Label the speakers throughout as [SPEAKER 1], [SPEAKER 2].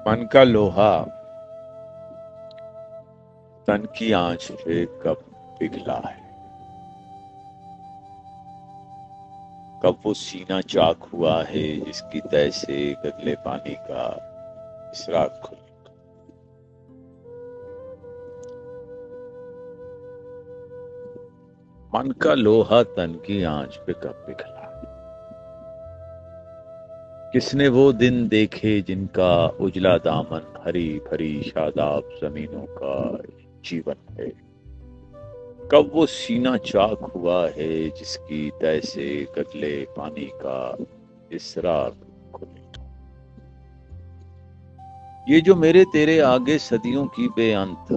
[SPEAKER 1] من کا لوہا تن کی آنچ پہ کب پگھلا ہے، کب وہ سینہ چاک ہوا ہے جس کی تہ سے گدلے پانی کا اسراغ کھلا۔ من کا لوہا تن کی آنچ پہ کب پگھلا، کس نے وہ دن دیکھے جن کا اجلا دامن ہری بھری شاداب زمینوں کا جیون ہے، کب وہ سینہ چاک ہوا ہے جس کی تہ سے گدلے پانی کا اسراغ کھلے۔ یہ جو میرے تیرے آگے صدیوں کی بے انت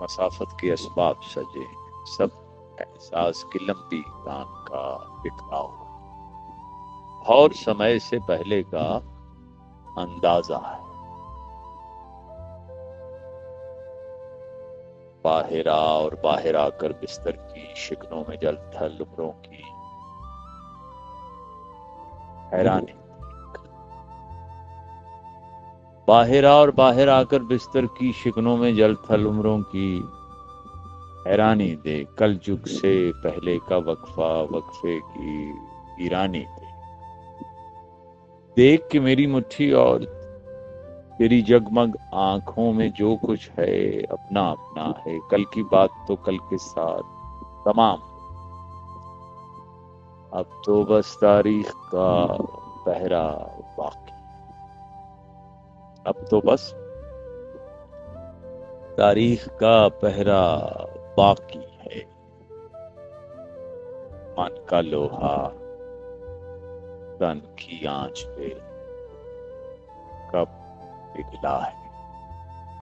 [SPEAKER 1] مسافت کے اسباب سجے، سب احساس کی لمبی دان کا بکھراؤ اور سمے سے پہلے کا اندازہ ہے۔ باہر آ اور باہر آ کر بستر کی شکنوں میں جل تھل عمروں کی حیرانی، باہر آ اور باہر آ کر بستر کی شکنوں میں جل تھل عمروں کی حیرانی دے، کل جگ سے پہلے کا وقفہ وقفے کی ویرانی دے، دیکھ کہ میری مٹھی اور تیری جگمگ آنکھوں میں جو کچھ ہے اپنا اپنا ہے، کل کی بات تو کل کے ساتھ تمام، اب تو بس تاریخ کا پہرا باقی، اب تو بس تاریخ کا پہرا باقی ہے۔ من کا لوہا تن کی آنچ پہ کب پگھلا ہے۔